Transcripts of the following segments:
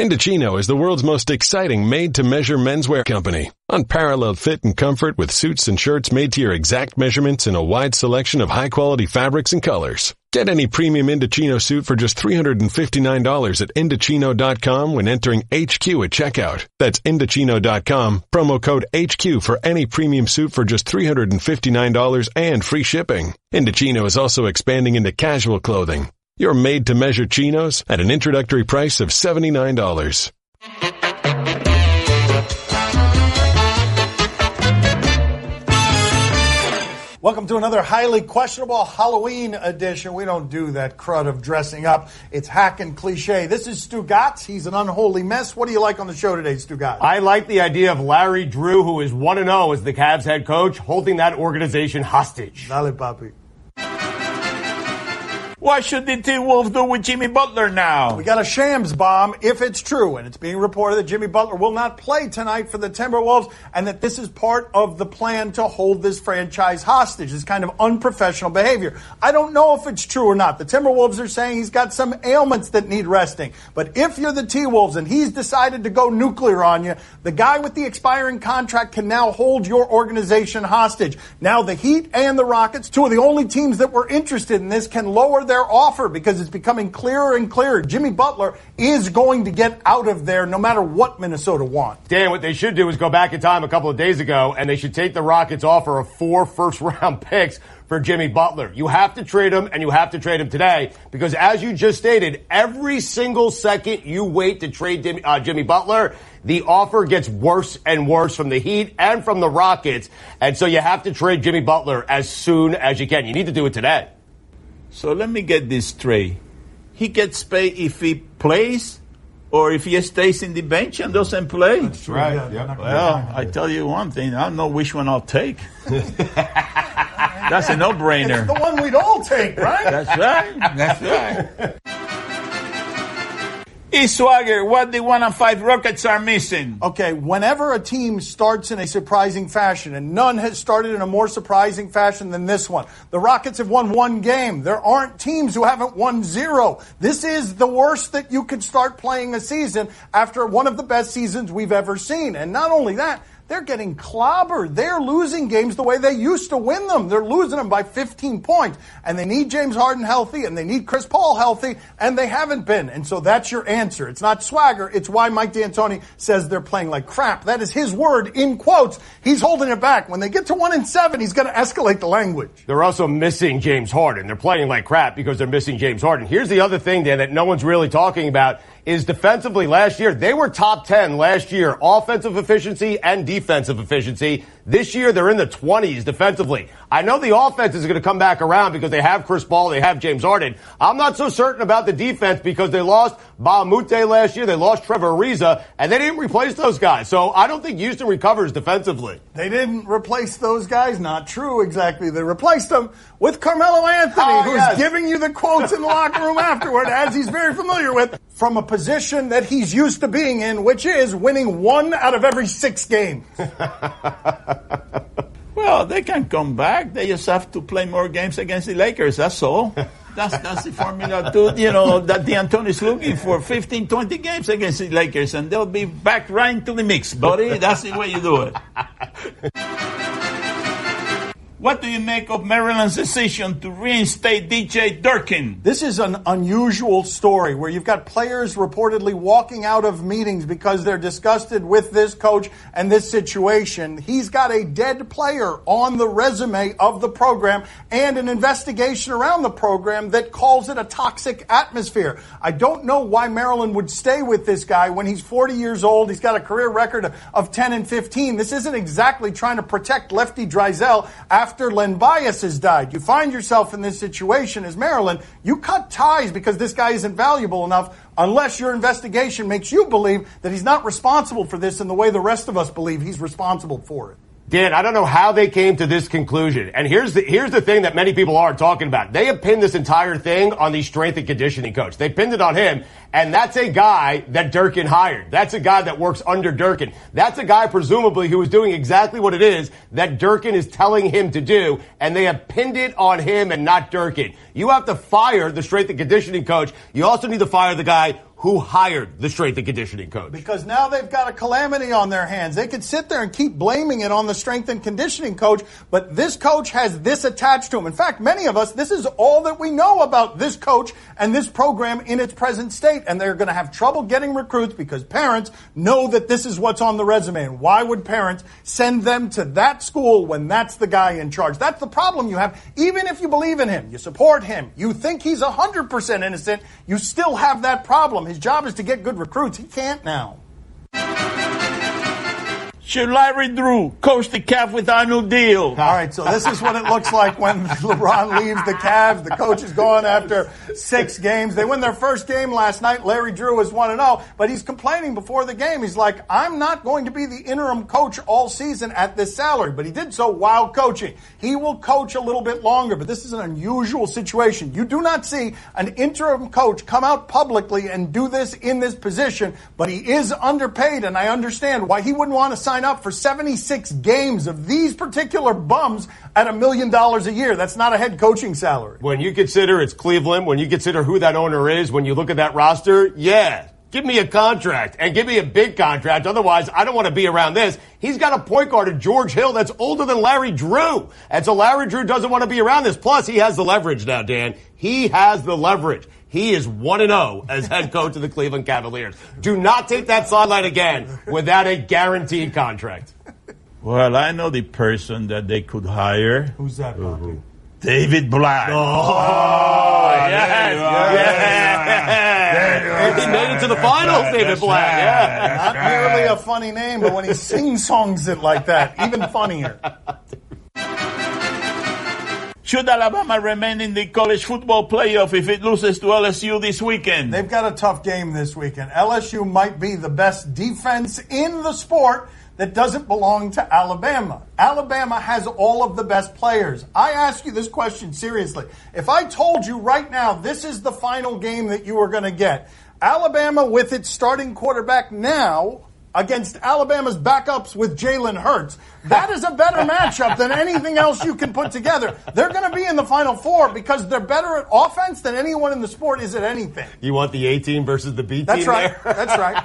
Indochino is the world's most exciting made-to-measure menswear company. Unparalleled fit and comfort with suits and shirts made to your exact measurements in a wide selection of high-quality fabrics and colors. Get any premium Indochino suit for just $359 at Indochino.com when entering HQ at checkout. That's Indochino.com, promo code HQ for any premium suit for just $359 and free shipping. Indochino is also expanding into casual clothing. Your made-to-measure chinos at an introductory price of $79. Welcome to another highly questionable Halloween edition. We don't do that crud of dressing up. It's hack and cliche. This is Stugotz. He's an unholy mess. What do you like on the show today, Stugotz? I like the idea of Larry Drew, who is 1-0 as the Cavs head coach, holding that organization hostage. Dale, papi. What should the T-Wolves do with Jimmy Butler now? We got a shams bomb, if it's true, and it's being reported that Jimmy Butler will not play tonight for the Timberwolves, and that this is part of the plan to hold this franchise hostage, this kind of unprofessional behavior. I don't know if it's true or not. The Timberwolves are saying he's got some ailments that need resting. But if you're the T-Wolves and he's decided to go nuclear on you, the guy with the expiring contract can now hold your organization hostage. Now the Heat and the Rockets, two of the only teams that were interested in this, can lower their offer because it's becoming clearer and clearer. Jimmy Butler is going to get out of there no matter what Minnesota wants. Dan, what they should do is go back in time a couple of days ago, and they should take the Rockets' offer of 4 first-round picks for Jimmy Butler. You have to trade him, and you have to trade him today because, as you just stated, every single second you wait to trade Jimmy Butler, the offer gets worse and worse from the Heat and from the Rockets, and so you have to trade Jimmy Butler as soon as you can. You need to do it today. So let me get this straight. He gets paid if he plays or if he stays in the bench and doesn't play? That's true. Right. Yeah, Yep. Well, I tell you one thing. I don't know which one I'll take. That's a no-brainer. It's the one we'd all take, right? That's right. That's right. Swagger, what the 1 and 5 Rockets are missing? Okay, whenever a team starts in a surprising fashion, and none has started in a more surprising fashion than this one. The Rockets have won 1 game. There aren't teams who haven't won 0. This is the worst that you could start playing a season after one of the best seasons we've ever seen. And not only that, they're getting clobbered. They're losing games the way they used to win them. They're losing them by 15 points. And they need James Harden healthy, and they need Chris Paul healthy, and they haven't been. And so that's your answer. It's not swagger. It's why Mike D'Antoni says they're playing like crap. That is his word, in quotes. He's holding it back. When they get to 1-7, he's going to escalate the language. They're also missing James Harden. They're playing like crap because they're missing James Harden. Here's the other thing, Dan, that no one's really talking about is defensively last year. They were top 10 last year, offensive efficiency and defensive efficiency. This year, they're in the 20s defensively. I know the offense is going to come back around because they have Chris Paul, they have James Harden. I'm not so certain about the defense because they lost Bahamute last year, they lost Trevor Ariza, and they didn't replace those guys. So I don't think Houston recovers defensively. They didn't replace those guys. Not true exactly. They replaced them with Carmelo Anthony, who's giving you the quotes in the locker room afterward, as he's very familiar with, from a position that he's used to being in, which is winning 1 out of every 6 games. Well, they can come back. They just have to play more games against the Lakers. That's all. That's the formula, that D'Antoni is looking for. 15, 20 games against the Lakers, and they'll be back right into the mix, buddy. That's the way you do it. What do you make of Maryland's decision to reinstate DJ Durkin? This is an unusual story where you've got players reportedly walking out of meetings because they're disgusted with this coach and this situation. He's got a dead player on the resume of the program and an investigation around the program that calls it a toxic atmosphere. I don't know why Maryland would stay with this guy when he's 40 years old. He's got a career record of 10 and 15. This isn't exactly trying to protect Lefty Driesell after Len Bias has died. You find yourself in this situation as Maryland. You cut ties because this guy isn't valuable enough unless your investigation makes you believe that he's not responsible for this in the way the rest of us believe he's responsible for it. Dan, I don't know how they came to this conclusion. And here's the thing that many people aren't talking about. They have pinned this entire thing on the strength and conditioning coach. They pinned it on him. And that's a guy that Durkin hired. That's a guy that works under Durkin. That's a guy, presumably, who is doing exactly what it is that Durkin is telling him to do. And they have pinned it on him and not Durkin. You have to fire the strength and conditioning coach. You also need to fire the guy who hired the strength and conditioning coach? Because now they've got a calamity on their hands. They could sit there and keep blaming it on the strength and conditioning coach, but this coach has this attached to him. In fact, many of us, this is all that we know about this coach and this program in its present state, and they're going to have trouble getting recruits because parents know that this is what's on the resume. And why would parents send them to that school when that's the guy in charge? That's the problem you have. Even if you believe in him, you support him, you think he's 100% innocent, you still have that problem. His job is to get good recruits. He can't now. Should Larry Drew coach the Cavs with our new deal? All right, so this is what it looks like when LeBron leaves the Cavs. The coach is gone after 6 games. They win their first game last night. Larry Drew is 1-0, but he's complaining before the game. He's like, I'm not going to be the interim coach all season at this salary, but he did so while coaching. He will coach a little bit longer, but this is an unusual situation. You do not see an interim coach come out publicly and do this in this position, but he is underpaid, and I understand why he wouldn't want to sign up for 76 games of these particular bums at $1 million a year. That's not a head coaching salary. When you consider it's Cleveland, when you consider who that owner is, when you look at that roster, yeah, give me a contract and give me a big contract. Otherwise, I don't want to be around this. He's got a point guard at George Hill that's older than Larry Drew. And so Larry Drew doesn't want to be around this. Plus, he has the leverage now, Dan. He has the leverage. He is 1-0 as head coach of the Cleveland Cavaliers. Do not take that sideline again without a guaranteed contract. Well, I know the person that they could hire. Who's that, Papi? David Black. Yes. He made it to the finals, David Black. Yeah. Not merely a funny name, but when he sing-songs it like that, even funnier. Should Alabama remain in the college football playoff if it loses to LSU this weekend? They've got a tough game this weekend. LSU might be the best defense in the sport that doesn't belong to Alabama. Alabama has all of the best players. I ask you this question seriously. If I told you right now this is the final game that you are going to get, Alabama with its starting quarterback now against Alabama's backups with Jalen Hurts, that is a better matchup than anything else you can put together. They're going to be in the Final Four because they're better at offense than anyone in the sport is at anything. You want the A team versus the B team? That's right. There? That's right.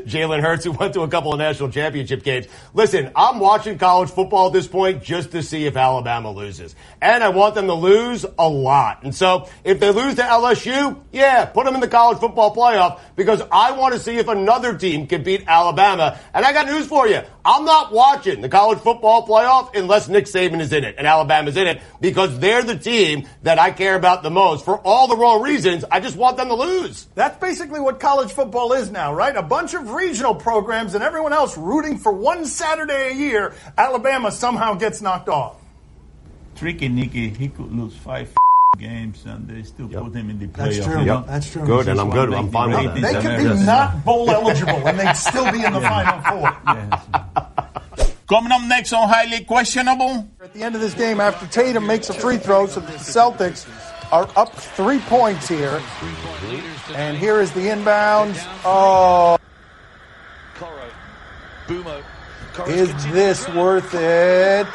Jalen Hurts, who went to a couple of national championship games. Listen, I'm watching college football at this point just to see if Alabama loses. And I want them to lose a lot. And so if they lose to LSU, yeah, put them in the college football playoff because I want to see if another team can beat Alabama. And I got news for you. I'm not watching the college football playoff unless Nick Saban is in it and Alabama's in it because they're the team that I care about the most. For all the wrong reasons, I just want them to lose. That's basically what college football is now, right? A bunch of regional programs and everyone else rooting for one Saturday a year. Alabama somehow gets knocked off. Tricky Nicky, he could lose 5 games and they still put him in the playoff. That's true. Yep. That's true. Good, and I'm good. I'm fine with that. They could be not bowl eligible and they'd still be in the Final Four. Yes. Coming up next on Highly Questionable. At the end of this game, after Tatum makes a free throw, so the Celtics are up 3 points here. And here is the inbound. Oh. Is this worth it?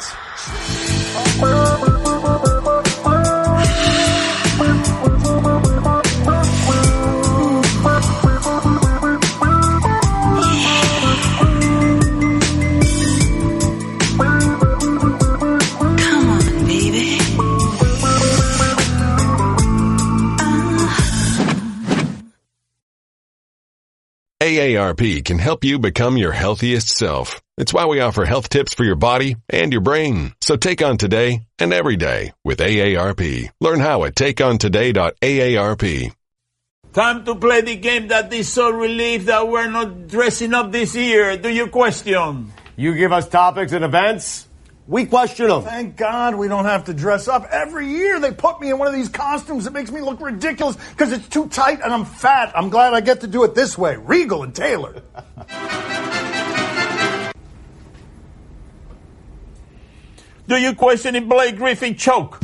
AARP can help you become your healthiest self. It's why we offer health tips for your body and your brain. So take on today and every day with AARP. Learn how at takeontoday.aarp. Time to play the game that is so relieved that we're not dressing up this year. Do you question? You give us topics and events, we question them. Thank God we don't have to dress up. Every year they put me in one of these costumes that makes me look ridiculous because it's too tight and I'm fat. I'm glad I get to do it this way, regal and tailored. Do you question if Blake Griffin choke?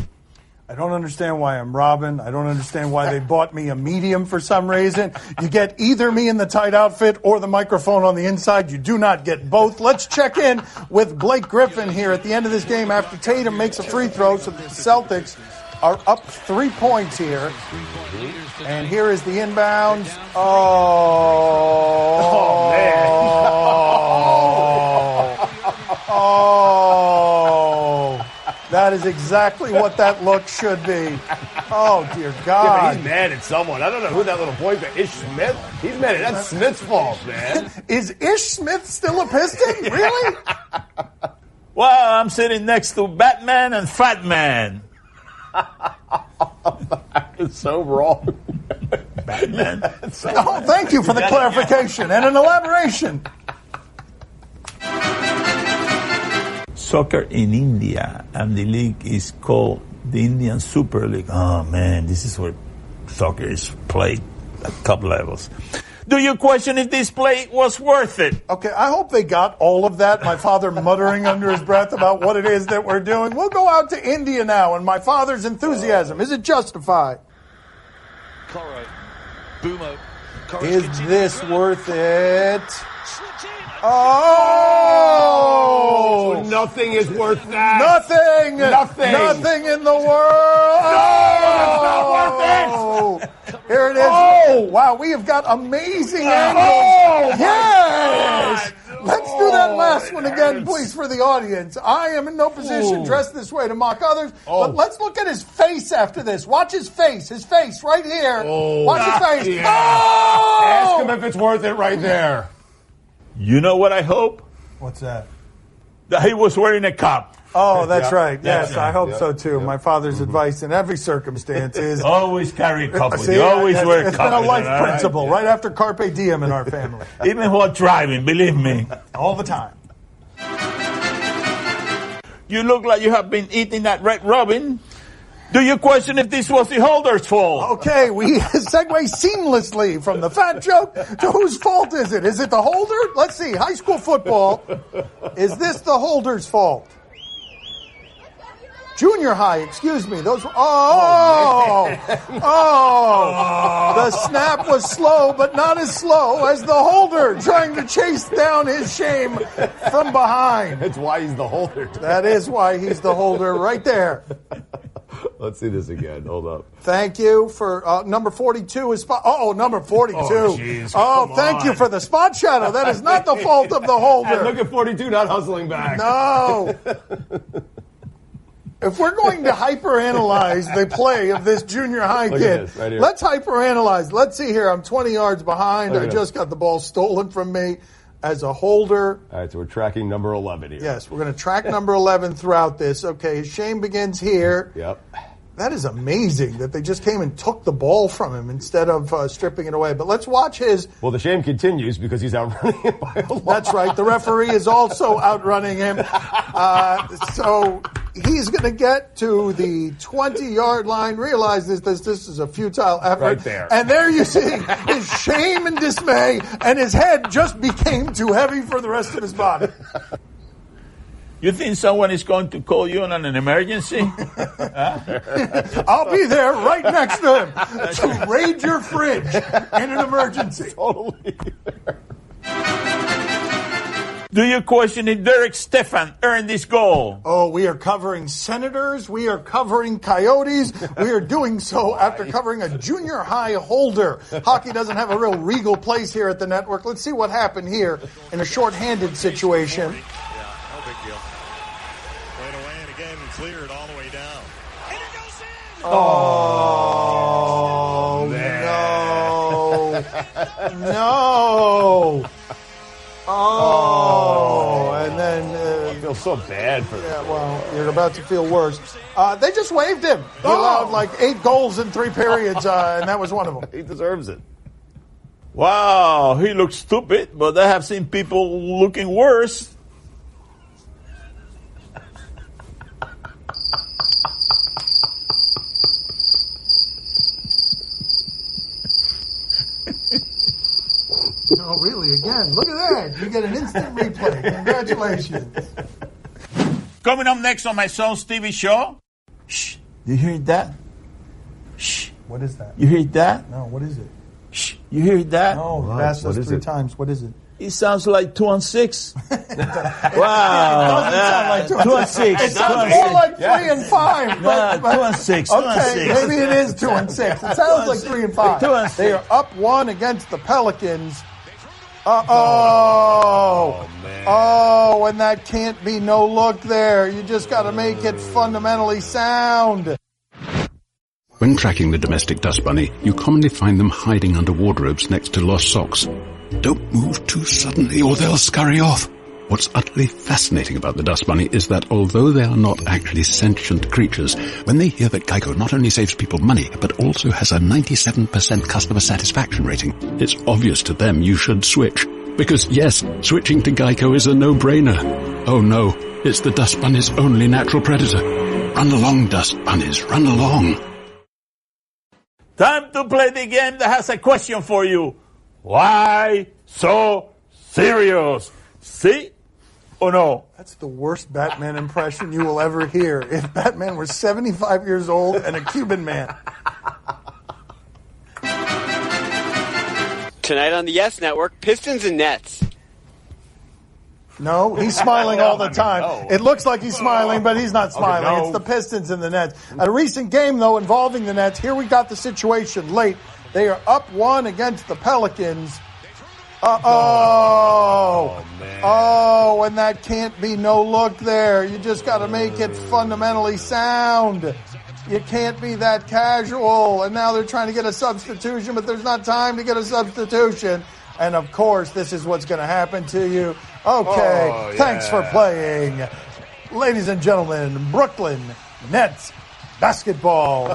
I don't understand why I'm Robin. I don't understand why they bought me a medium for some reason. You get either me in the tight outfit or the microphone on the inside. You do not get both. Let's check in with Blake Griffin here at the end of this game after Tatum makes a free throw. So the Celtics are up 3 points here. And here is the inbound. Oh, man. Oh. That is exactly what that look should be. Oh, dear God. Yeah, but he's mad at someone. I don't know who that little boy is. Ish Smith? He's mad at that's Smith's fault, man. Is Ish Smith still a Piston? Really? Well, I'm sitting next to Batman and Fat Man. It's so wrong. Batman. Oh, thank you for the clarification and an elaboration. Soccer in India, and the league is called the Indian Super League. Oh, man, this is where soccer is played at top levels. Do you question if this play was worth it? Okay, I hope they got all of that. My father muttering under his breath about what it is that we're doing. We'll go out to India now, and my father's enthusiasm. Is it justified? Is this worth it? Oh! Nothing is worth that. Nothing! Nothing! Nothing in the world! It's not worth it! Here it is. Oh! Wow, we have got amazing angles. Oh, yes! God. Let's do that last one again, please, for the audience. I am in no position dressed this way to mock others, but let's look at his face after this. Watch his face. His face right here. Watch his face. Yeah. Oh! Ask him if it's worth it right there. You know what I hope? What's that? That he was wearing a cup. Oh, that's Yeah. right. Yes, Yeah. I hope Yeah. so, too. Yeah. My father's advice in every circumstance is... Always carry a cup with See, you. Always wear a it's cup. been a with life you, all right? principle, right after Carpe Diem in our family. Even while driving, believe me. All the time. You look like you have been eating that Red Robin. Do you question if this was the holder's fault? Okay, we segue seamlessly from the fat joke to whose fault is it? Is it the holder? Let's see. High school football. Is this the holder's fault? Junior high, excuse me. Those were, the snap was slow, but not as slow as the holder trying to chase down his shame from behind. That's why he's the holder. That is why he's the holder right there. Let's see this again. Hold up. Thank you for number 42 is spot. Oh, number 42. Oh, jeez. Thank you for the spot shadow. That is not the fault of the holder. And look at 42 not hustling back. No. If we're going to hyperanalyze the play of this junior high Look kid, at this, right here. let's hyperanalyze. Let's see here. I'm 20 yards behind. Look I at just got the ball stolen from me as a holder. All right, so we're tracking number 11 here. Yes, we're going to track number 11 throughout this. Okay, his shame begins here. Yep. That is amazing that they just came and took the ball from him instead of stripping it away. But let's watch his... Well, the shame continues because he's outrunning him by a lot. That's right. The referee is also outrunning him. So he's going to get to the 20-yard line, realizes this is a futile effort. Right there. And there you see his shame and dismay, and his head just became too heavy for the rest of his body. You think someone is going to call you on an emergency? I'll be there right next to him to raid your fridge in an emergency. Totally. Do you question if Derek Stefan earned this goal? Oh, we are covering Senators. We are covering Coyotes. We are doing so after covering a junior high holder. Hockey doesn't have a real regal place here at the network. Let's see what happened here in a shorthanded situation. Yeah, no big deal. Played away and again cleared all the way down. And it goes in! Oh, no. Oh, and then... I feel so bad for Yeah, him. well, you're about to feel worse. They just waived him. He allowed like 8 goals in 3 periods, and that was one of them. He deserves it. Wow, he looks stupid, but I have seen people looking worse. No, really, again, look at that. You get an instant replay. Congratulations. Coming up next on my son's TV show. Shh, do you hear that? Shh, What is that? you hear that? No, what is it? Shh, you hear that? No, pass us 3 times. What is it? It sounds like 2 and 6. Wow. It doesn't sound like 2 and 6. It sounds more like 3 and 5. But 2 and 6. Okay, maybe it is 2 and 6. It sounds like 3 and 5. 2 and 6. They are up 1 against the Pelicans. Man. Oh, and that can't be no look there. You just got to make it fundamentally sound. When tracking the domestic dust bunny, you commonly find them hiding under wardrobes next to lost socks. Don't move too suddenly or they'll scurry off. What's utterly fascinating about the dust bunny is that although they are not actually sentient creatures, when they hear that Geico not only saves people money, but also has a 97% customer satisfaction rating, it's obvious to them you should switch. Because yes, switching to Geico is a no-brainer. Oh no, it's the dust bunny's only natural predator. Run along, dust bunnies, run along. Time to play the game that has a question for you. Why so serious? See or no? That's the worst Batman impression you will ever hear. If Batman were 75 years old and a Cuban man. Tonight on the Yes Network, Pistons and Nets. No, he's smiling all the time. It looks like he's smiling, but he's not smiling. Okay, no. It's the Pistons and the Nets. At a recent game, though, involving the Nets, here we got the situation late. They are up 1 against the Pelicans. Man. Oh, and that can't be no look there. You just got to make it fundamentally sound. You can't be that casual. And now they're trying to get a substitution, but there's not time to get a substitution. And, of course, this is what's going to happen to you. Okay, Thanks for playing. Ladies and gentlemen, Brooklyn Nets basketball.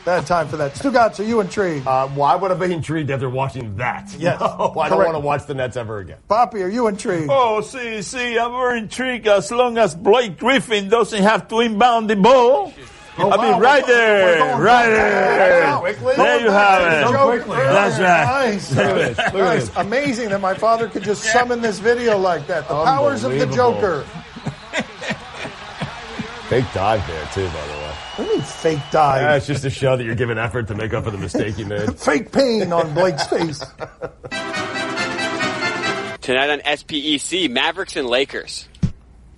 Bad time for that. Stugotz, are you intrigued? Why would I be intrigued after watching that? Yes. No, I don't want to watch the Nets ever again. Papi, are you intrigued? Oh, see, I'm very intrigued as long as Blake Griffin doesn't have to inbound the ball. Right there. There you have it. So quickly. That's right. Nice. Nice. Amazing that my father could just summon this video like that. The powers of the Joker. Fake dive there, too, by the way. What do you mean fake dive? Yeah, it's just to show that you're giving effort to make up for the mistake you made. Fake pain on Blake's face. Tonight on SPEC, Mavericks and Lakers.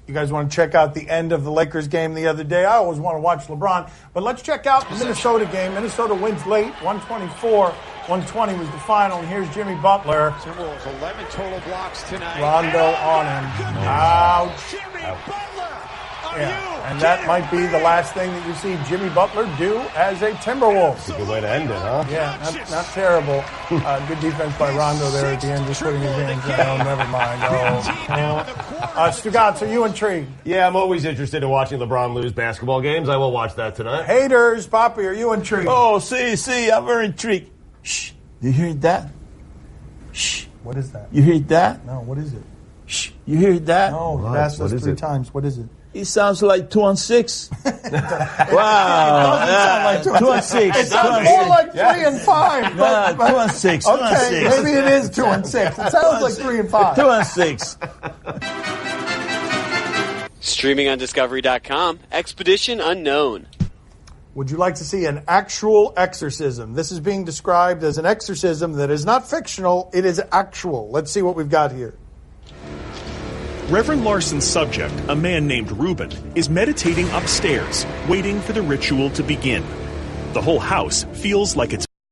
You guys want to check out the end of the Lakers game the other day? I always want to watch LeBron. But let's check out the Minnesota game. Minnesota wins late, 124-120 was the final. And here's Jimmy Butler. Timberwolves 11 total blocks tonight. Rondo on him. Ouch. Jimmy Butler. And that might be the last thing that you see Jimmy Butler do as a Timberwolf. It's a good way to end it, huh? Yeah, not terrible. Good defense by Rondo there at the end, just putting his hands down. Never mind. Stugotz, are you intrigued? Yeah, I'm always interested in watching LeBron lose basketball games. I will watch that tonight. Haters, Papi, are you intrigued? Oh, see, I'm very intrigued. Shh, you hear that? Shh. What is that? You hear that? No, what is it? Shh, you hear that? No, pass us 3 times. What is it? It sounds like 2 and 6. Wow. It doesn't sound like 2 and 6. It sounds more like 3 and 5. 2 and 6. Okay, maybe it is 2 and 6. It sounds like 3 and 5. 2 and 6. Streaming on Discovery.com, Expedition Unknown. Would you like to see an actual exorcism? This is being described as an exorcism that is not fictional, it is actual. Let's see what we've got here. Reverend Larson's subject, a man named Reuben, is meditating upstairs, waiting for the ritual to begin. The whole house feels like it's